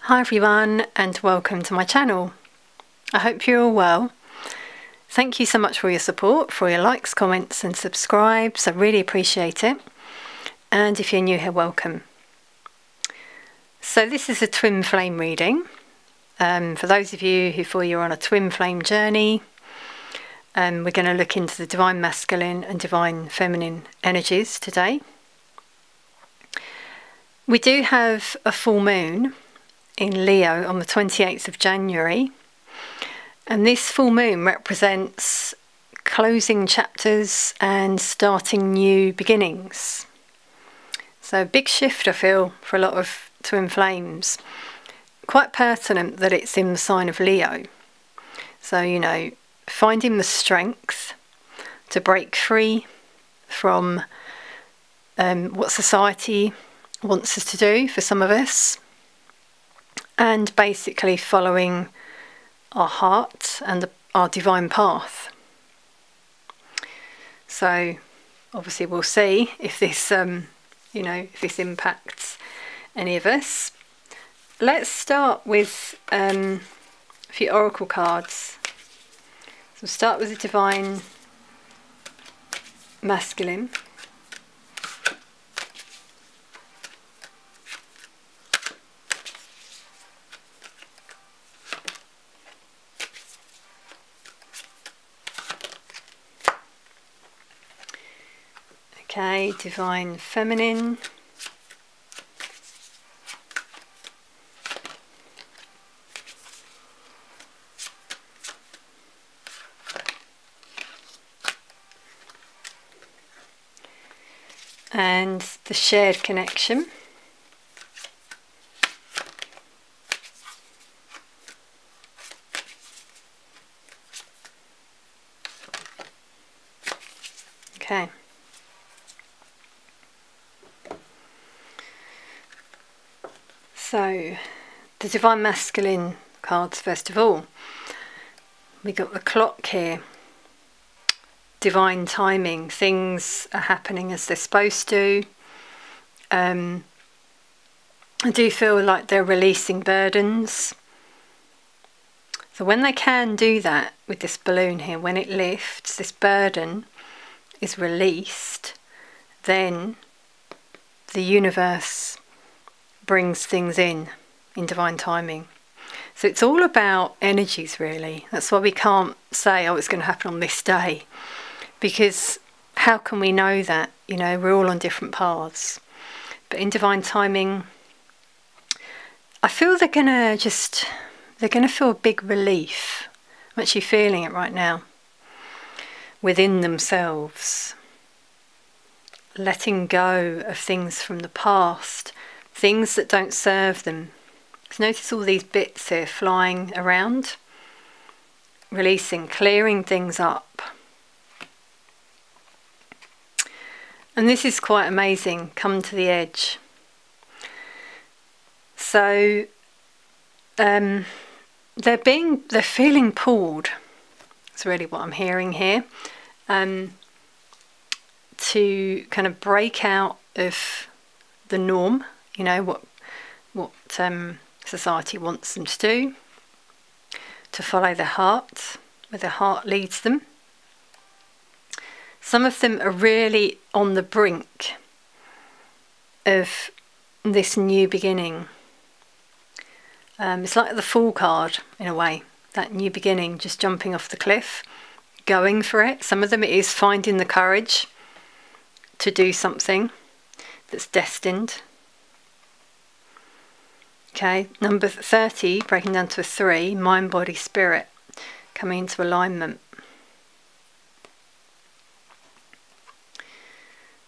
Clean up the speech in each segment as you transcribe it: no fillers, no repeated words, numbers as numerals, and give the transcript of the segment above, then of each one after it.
Hi everyone and welcome to my channel. I hope you're all well. Thank you so much for your support, for your likes, comments and subscribes. I really appreciate it. And if you're new here, welcome. So this is a twin flame reading. For those of you who feel you're on a twin flame journey, we're going to look into the divine masculine and divine feminine energies today. We do have a full moon in Leo on the 28th of January, and this full moon represents closing chapters and starting new beginnings. So a big shift, I feel, for a lot of twin flames. Quite pertinent that it's in the sign of Leo. So, you know, finding the strength to break free from what society wants us to do, for some of us, and basically following our heart and our divine path. So obviously we'll see if this if this impacts any of us. Let's start with a few oracle cards. So we'll start with the divine masculine. Okay, divine feminine. And the shared connection. Okay. So, the divine masculine cards first of all. We got the clock here. Divine timing. Things are happening as they're supposed to. I do feel like they're releasing burdens. So when they can do that with this balloon here, when it lifts, this burden is released, then the universe brings things in divine timing. So it's all about energies, really. That's why we can't say, oh, it's going to happen on this day, because how can we know that? You know, we're all on different paths. But in divine timing, I feel they're going to feel a big relief. I'm actually feeling it right now within themselves, letting go of things from the past, things that don't serve them. So notice all these bits here flying around, releasing, clearing things up. And this is quite amazing. Come to the edge. So they're feeling pulled. That's really what I'm hearing here. To kind of break out of the norm. You know, what society wants them to do, to follow their heart, where their heart leads them. Some of them are really on the brink of this new beginning. It's like the Fool card in a way, that new beginning, just jumping off the cliff, going for it. Some of them it is finding the courage to do something that's destined. Okay, number 30, breaking down to a 3, mind, body, spirit, coming into alignment.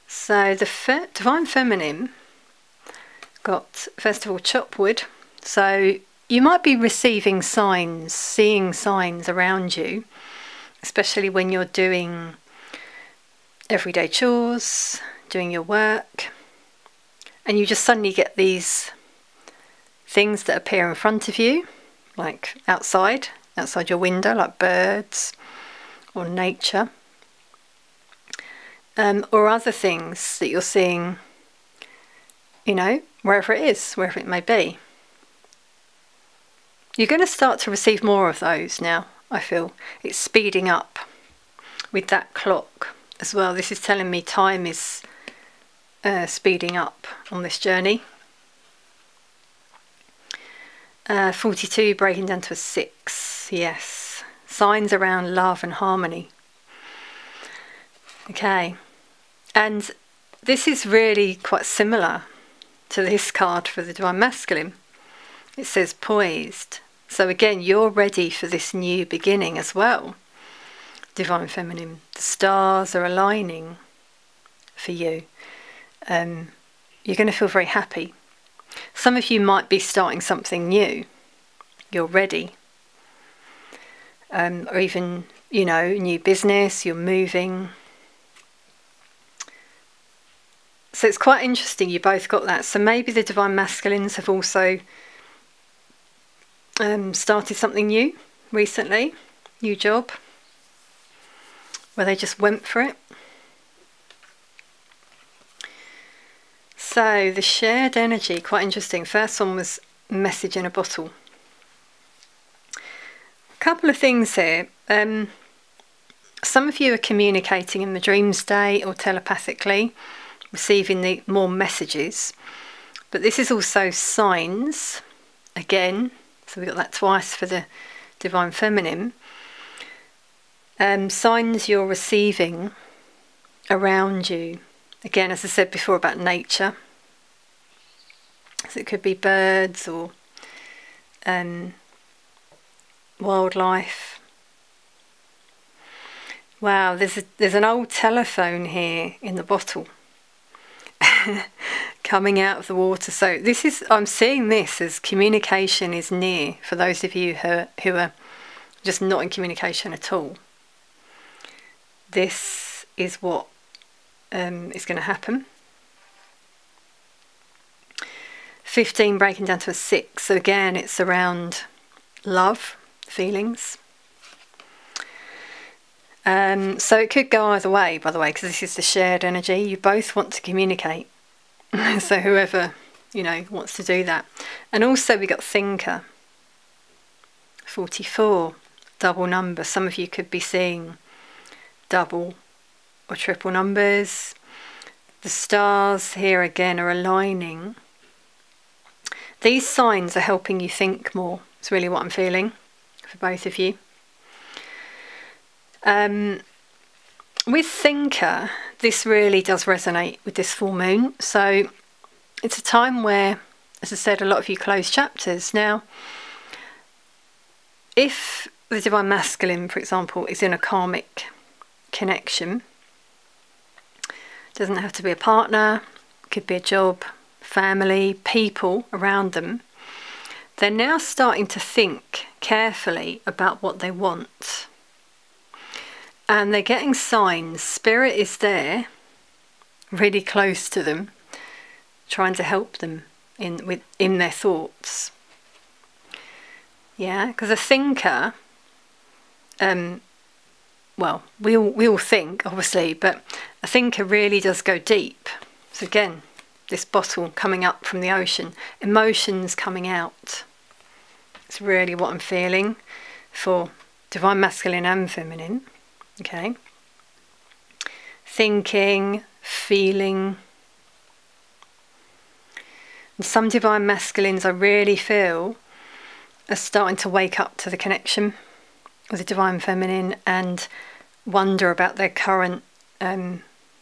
So the divine feminine got, first of all, chop wood. So you might be receiving signs, seeing signs around you, especially when you're doing everyday chores, doing your work, and you just suddenly get these things that appear in front of you, like outside your window, like birds or nature, or other things that you're seeing, you know, wherever it is, wherever it may be. you're going to start to receive more of those now, I feel. It's speeding up with that clock as well. This is telling me time is speeding up on this journey. 42 breaking down to a 6, yes. Signs around love and harmony. Okay, and this is really quite similar to this card for the Divine Masculine. It says poised. So again, you're ready for this new beginning as well. Divine Feminine. The stars are aligning for you. You're going to feel very happy. Some of you might be starting something new. You're ready. Or even, you know, new business, you're moving. So it's quite interesting you both got that. So maybe the Divine Masculines have also started something new recently, new job, where they just went for it. So the shared energy, quite interesting. First one was message in a bottle. A couple of things here. Some of you are communicating in the dream state or telepathically, receiving the more messages. But this is also signs, again. So we got that twice for the Divine Feminine. Signs you're receiving around you. Again, as I said before about nature. So it could be birds or wildlife. Wow, there's an old telephone here in the bottle coming out of the water. So this is, I'm seeing this as communication is near for those of you who are just not in communication at all. This is what is going to happen. 15 breaking down to a 6. So again, it's around love, feelings. So it could go either way, by the way, because this is the shared energy. You both want to communicate. So whoever, you know, wants to do that. And also we got thinker. 44, double number. Some of you could be seeing double or triple numbers. The stars here again are aligning. These signs are helping you think more. It's really what I'm feeling for both of you. With thinker, this really does resonate with this full moon. So it's a time where, as I said, a lot of you close chapters. Now, if the Divine Masculine, for example, is in a karmic connection, doesn't have to be a partner, could be a job, family, people around them, they're now starting to think carefully about what they want. And they're getting signs. Spirit is there, really close to them, trying to help them in their thoughts. Yeah, because a thinker, well, we all think, obviously, but a thinker really does go deep. So again, this bottle coming up from the ocean, emotions coming out. It's really what I'm feeling for Divine Masculine and Feminine. Okay. Thinking, feeling. And some Divine Masculines I really feel are starting to wake up to the connection with the Divine Feminine and wonder about their current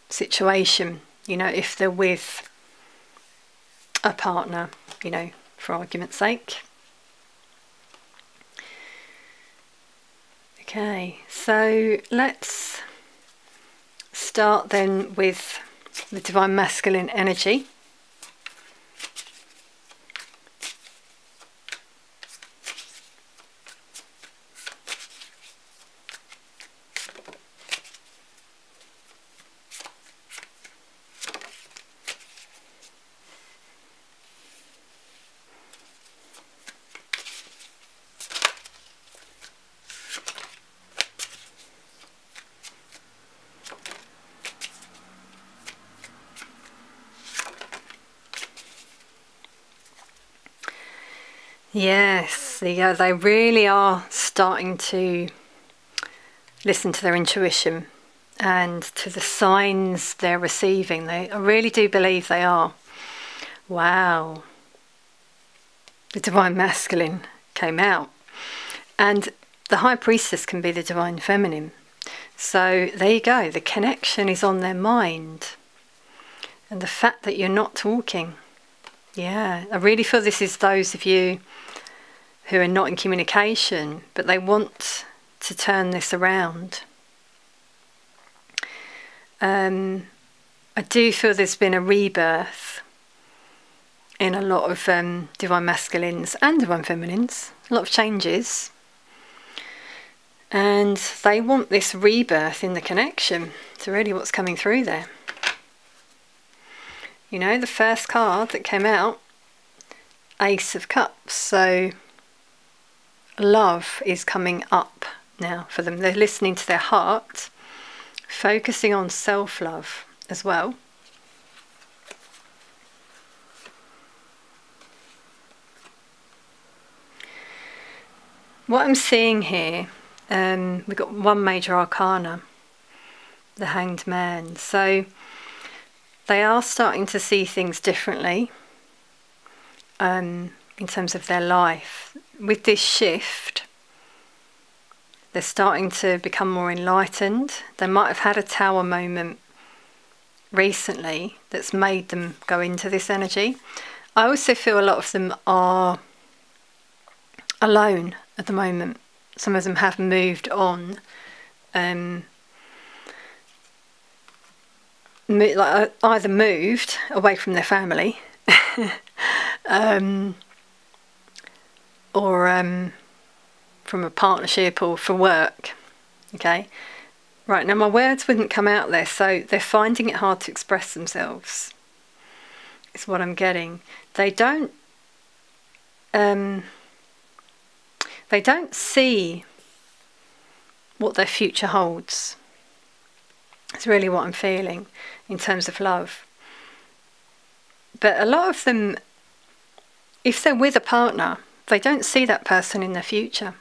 situation. You know, if they're with a partner, you know, for argument's sake. Okay, so let's start then with the Divine Masculine energy. Yes, there you go. They really are starting to listen to their intuition and to the signs they're receiving. I really do believe they are. Wow. The Divine Masculine came out. And the High Priestess can be the Divine Feminine. So there you go. The connection is on their mind. And the fact that you're not talking. Yeah, I really feel this is those of you who are not in communication, but they want to turn this around. I do feel there's been a rebirth in a lot of Divine Masculines and Divine Feminines, a lot of changes. And they want this rebirth in the connection. It's really what's coming through there. You know, the first card that came out, Ace of Cups. So love is coming up now for them. They're listening to their heart, focusing on self-love as well. What I'm seeing here, we've got one major arcana, the Hanged Man. So they are starting to see things differently in terms of their life. With this shift, they're starting to become more enlightened. They might have had a tower moment recently that's made them go into this energy. I also feel a lot of them are alone at the moment. Some of them have moved on, like either moved away from their family or from a partnership or for work. Okay, right, now my words wouldn't come out there, so they're finding it hard to express themselves, is what I'm getting. They don't see what their future holds. It's really what I'm feeling in terms of love. But a lot of them, if they're with a partner, they don't see that person in their future.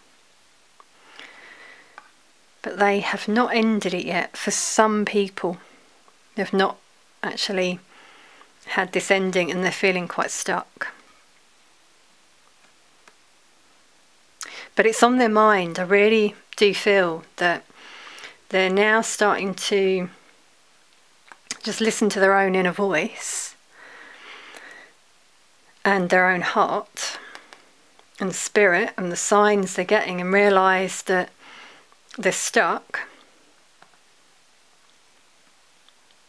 But they have not ended it yet. For some people, they've not actually had this ending and they're feeling quite stuck. But it's on their mind. I really do feel that they're now starting to just listen to their own inner voice and their own heart and spirit and the signs they're getting, and realise that they're stuck.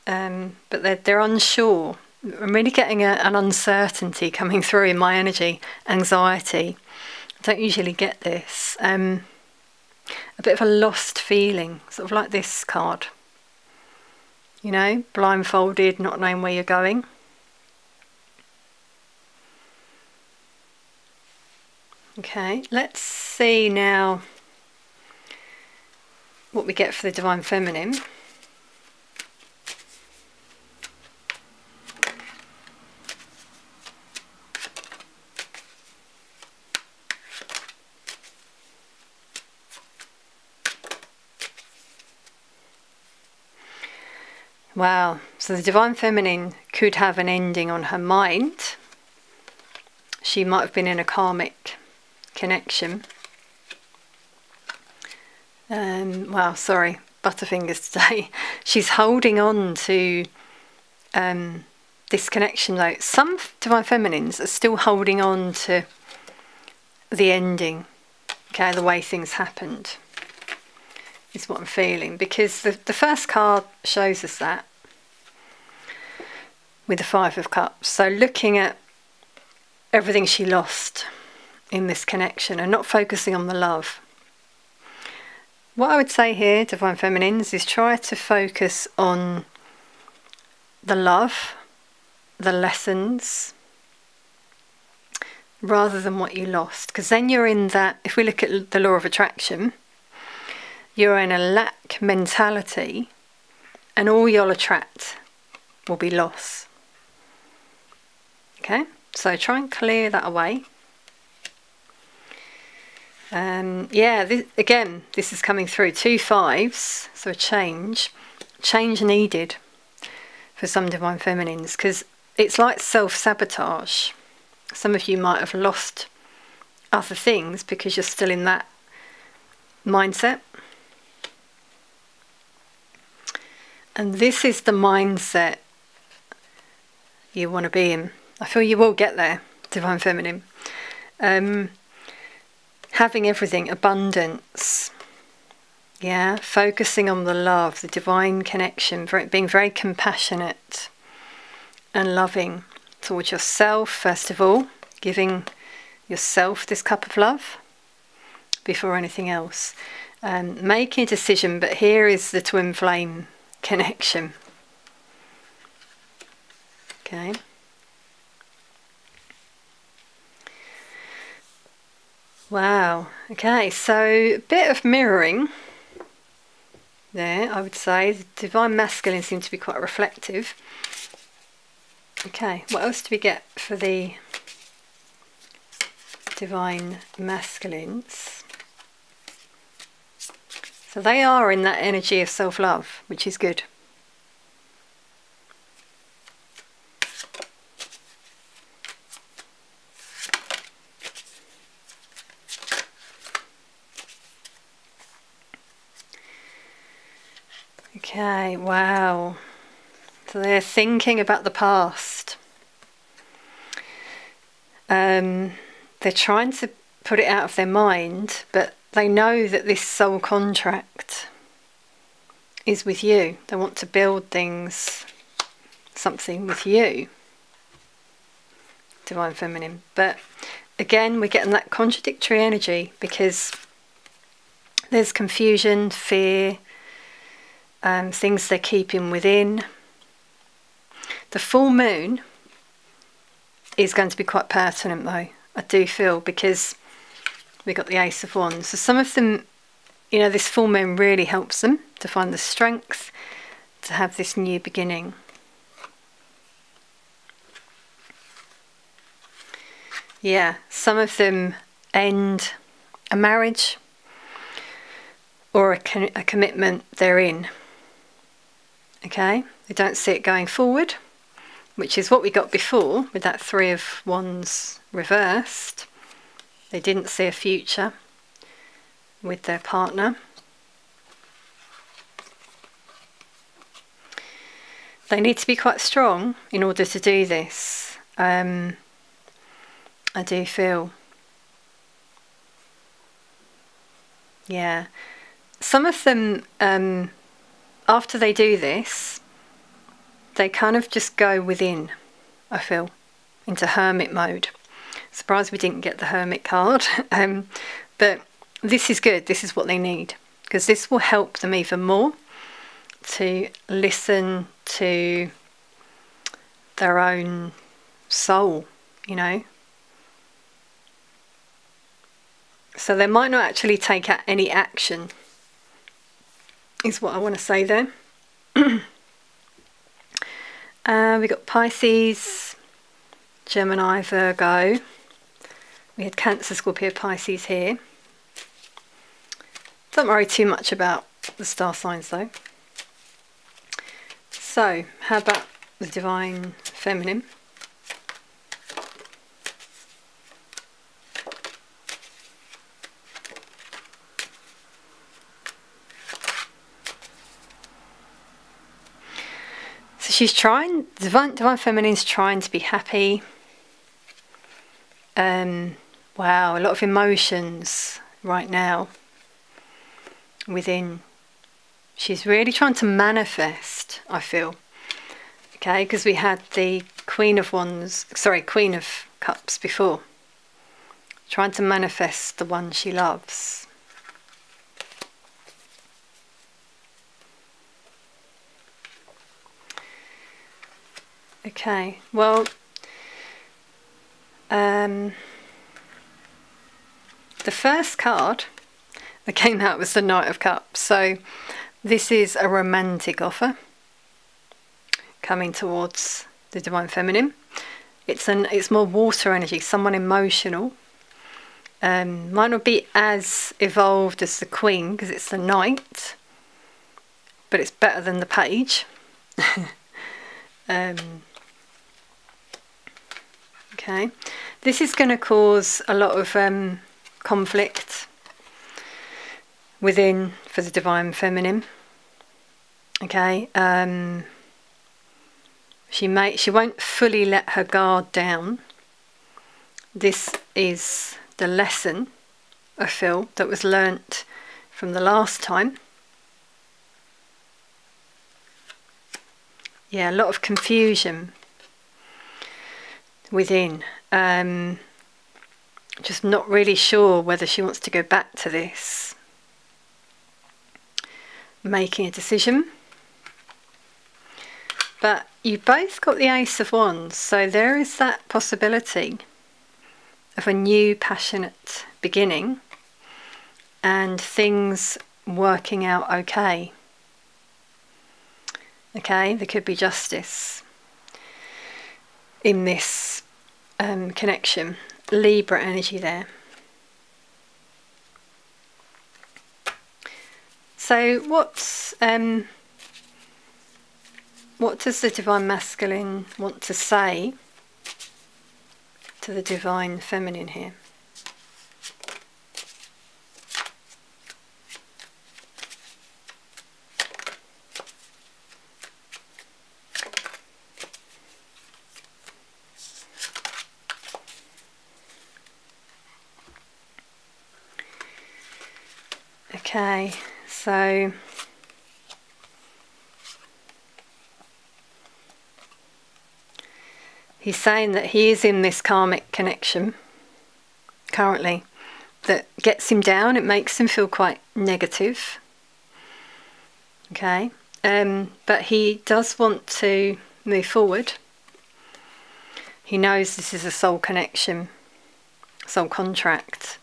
But they're unsure. I'm really getting an uncertainty coming through in my energy, anxiety. I don't usually get this. A bit of a lost feeling, sort of like this card. You know, blindfolded, not knowing where you're going. Okay, let's see now what we get for the Divine Feminine. Wow, so the Divine Feminine could have an ending on her mind. She might have been in a karmic connection. Wow, sorry, butterfingers today. She's holding on to this connection though. Some Divine Feminines are still holding on to the ending, okay, the way things happened. Is what I'm feeling, because the first card shows us that with the Five of Cups. So looking at everything she lost in this connection and not focusing on the love. What I would say here, Divine Feminines, is try to focus on the love, the lessons, rather than what you lost. Because then you're in that, if we look at the law of attraction, you're in a lack mentality and all you'll attract will be loss. Okay, so try and clear that away. Yeah, again, this is coming through 2 5s, so a change needed for some divine feminines, because it's like self-sabotage. Some of you might have lost other things because you're still in that mindset. And this is the mindset you want to be in. I feel you will get there, divine feminine. Having everything, abundance. Yeah, focusing on the love, the divine connection, being very compassionate and loving towards yourself, first of all, giving yourself this cup of love before anything else. Making a decision, but here is the twin flame connection. Okay. Wow. Okay, so a bit of mirroring there, I would say. The divine masculine seems to be quite reflective. Okay, what else do we get for the divine masculines? So they are in that energy of self-love, which is good. Okay, wow. So they're thinking about the past. They're trying to put it out of their mind, but they know that this soul contract is with you. They want to build something with you, divine feminine. But again, we're getting that contradictory energy because there's confusion, fear, things they're keeping within. The full moon is going to be quite pertinent though, I do feel, because we got the Ace of Wands. So some of them, you know, this full moon really helps them to find the strength to have this new beginning. Yeah, some of them end a marriage or a commitment they're in. Okay, they don't see it going forward, which is what we got before with that 3 of Wands reversed. They didn't see a future with their partner. They need to be quite strong in order to do this. I do feel. Yeah. Some of them, after they do this, they kind of just go within, I feel, into hermit mode. Surprised we didn't get the hermit card. But this is good. This is what they need, because this will help them even more to listen to their own soul, you know. So they might not actually take any action, is what I want to say there. We got Pisces, Gemini, Virgo. We had Cancer, Scorpio, Pisces here. Don't worry too much about the star signs though. So, how about the divine feminine? So she's trying, divine feminine's trying to be happy. Wow, a lot of emotions right now within. She's really trying to manifest, I feel. Okay, because we had the Queen of Cups before. Trying to manifest the one she loves. Okay, well, the first card that came out was the Knight of Cups. So this is a romantic offer coming towards the divine feminine. It's more water energy, someone emotional. Might not be as evolved as the Queen because it's the Knight, but it's better than the Page. Okay, this is going to cause a lot of conflict within for the Divine Feminine. Okay, she won't fully let her guard down. This is the lesson, I feel, that was learnt from the last time. Yeah, a lot of confusion within. Just not really sure whether she wants to go back to this. Making a decision. But you both got the Ace of Wands, so there is that possibility of a new passionate beginning and things working out okay. Okay, there could be justice in this connection. Libra energy there. So what does the Divine Masculine want to say to the Divine Feminine here? Okay, so he's saying that he is in this karmic connection currently that gets him down. It makes him feel quite negative. Okay, but he does want to move forward. He knows this is a soul connection, soul contract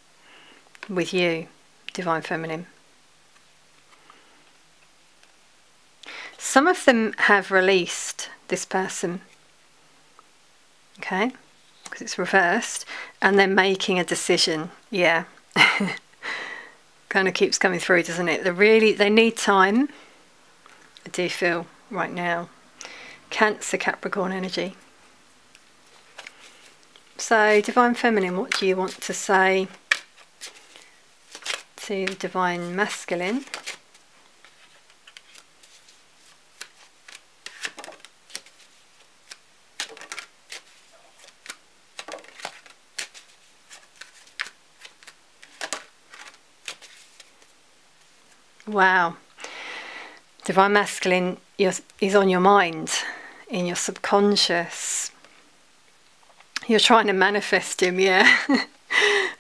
with you, Divine Feminine. Some of them have released this person, okay, because it's reversed, and they're making a decision. Yeah, kind of keeps coming through, doesn't it? They need time, I do feel right now. Cancer, Capricorn energy. So, Divine Feminine, what do you want to say to the Divine Masculine? Wow. Divine Masculine is on your mind, in your subconscious. You're trying to manifest him, yeah.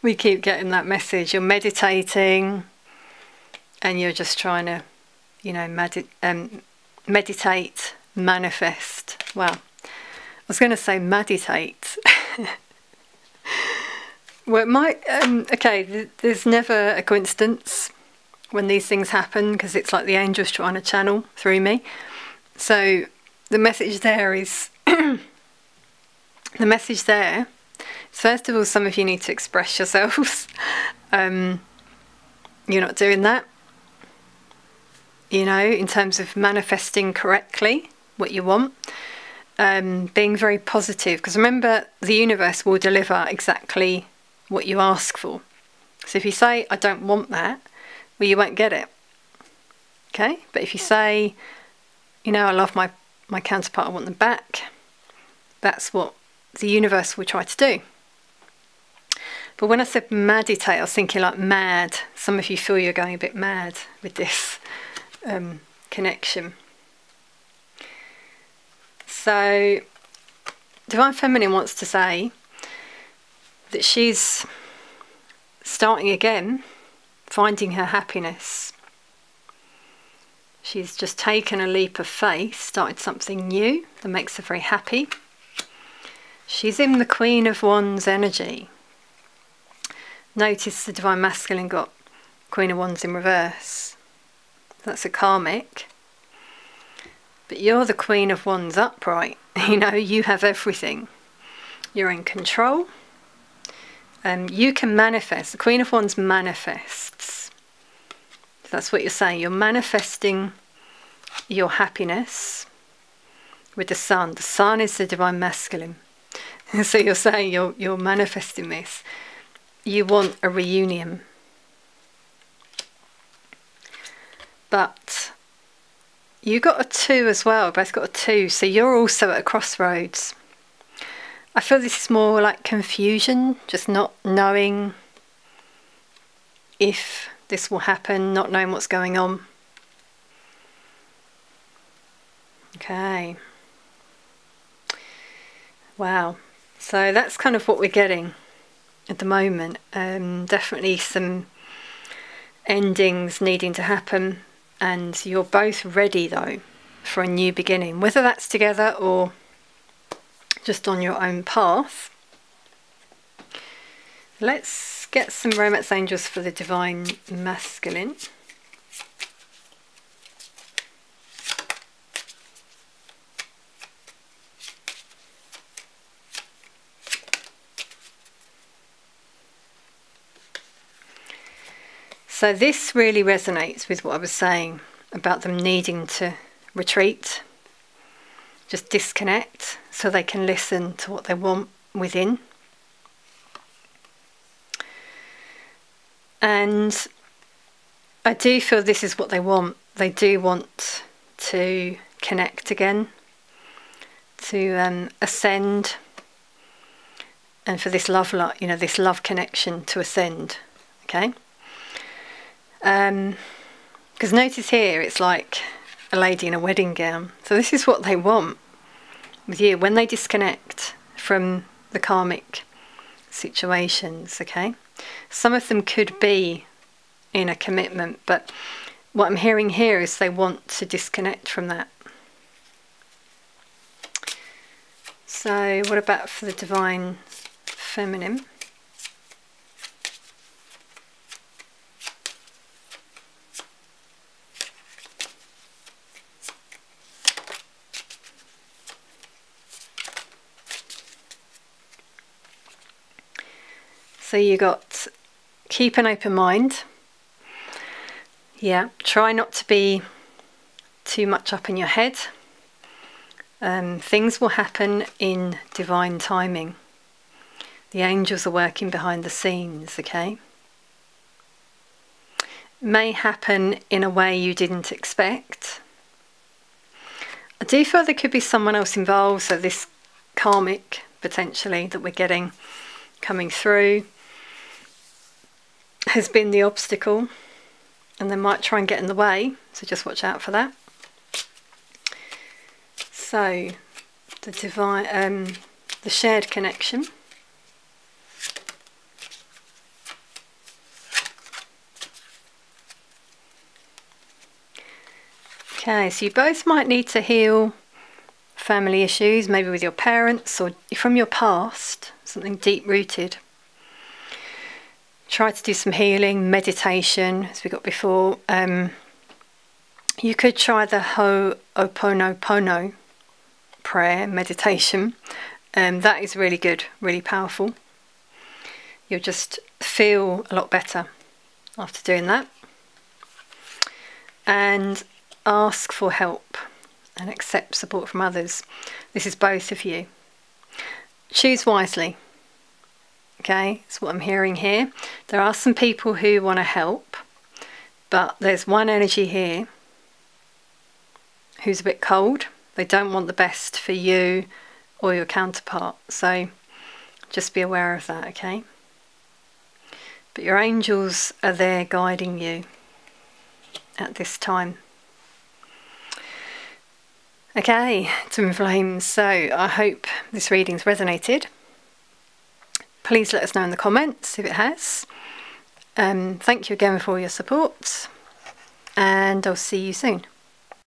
We keep getting that message. You're meditating and you're just trying to, you know, meditate, manifest. Well, I was going to say meditate. Well, it might, okay, there's never a coincidence when these things happen, because it's like the angels trying to channel through me. So the message there is, the message there is, first of all, some of you need to express yourselves. You're not doing that, you know, in terms of manifesting correctly what you want. Being very positive, because remember, the universe will deliver exactly what you ask for. So if you say, I don't want that, well, you won't get it. Okay, but if you say, you know, I love my counterpart, I want them back, that's what the universe will try to do. But when I said meditate, I was thinking like mad. Some of you feel you're going a bit mad with this connection. So Divine Feminine wants to say that she's starting again, finding her happiness. She's just taken a leap of faith, started something new that makes her very happy. She's in the Queen of Wands energy. Notice the Divine Masculine got Queen of Wands in reverse. That's a karmic. But you're the Queen of Wands upright. You know, you have everything. You're in control. You can manifest. The Queen of Wands manifests. That's what you're saying. You're manifesting your happiness with the Sun. The Sun is the divine masculine. So you're saying you're manifesting this. You want a reunion. But you got a 2 as well. Both got a 2. So you're also at a crossroads. I feel this is more like confusion, just not knowing if this will happen, not knowing what's going on. Okay. Wow. So that's kind of what we're getting at the moment. Definitely some endings needing to happen, and you're both ready though for a new beginning, whether that's together or just on your own path. Let's get some romance angels for the divine masculine. So this really resonates with what I was saying about them needing to retreat, just disconnect so they can listen to what they want within. And I do feel this is what they want. They do want to connect again, to ascend, and for this love, this love connection to ascend. Okay. Because notice here, it's like a lady in a wedding gown. So this is what they want with you when they disconnect from the karmic situations. Okay. Some of them could be in a commitment, but what I'm hearing here is they want to disconnect from that. So what about for the divine feminine? So you got keep an open mind. Yeah, try not to be too much up in your head. Things will happen in divine timing. The angels are working behind the scenes, okay? It may happen in a way you didn't expect. I do feel there could be someone else involved, so this karmic, potentially, that we're getting coming through has been the obstacle, and they might try and get in the way, so just watch out for that. So the divine, the shared connection. Okay, so you both might need to heal family issues, maybe with your parents or from your past, something deep rooted. Try to do some healing, meditation, as we got before. You could try the Ho'oponopono prayer, meditation. That is really good, really powerful. You'll just feel a lot better after doing that. And ask for help and accept support from others. This is both of you. Choose wisely. Okay, that's what I'm hearing here. There are some people who want to help, but there's one energy here who's a bit cold. They don't want the best for you or your counterpart. So just be aware of that, okay? But your angels are there guiding you at this time. Okay, twin flames. So I hope this reading's resonated. Please let us know in the comments if it has. Thank you again for all your support, and I'll see you soon.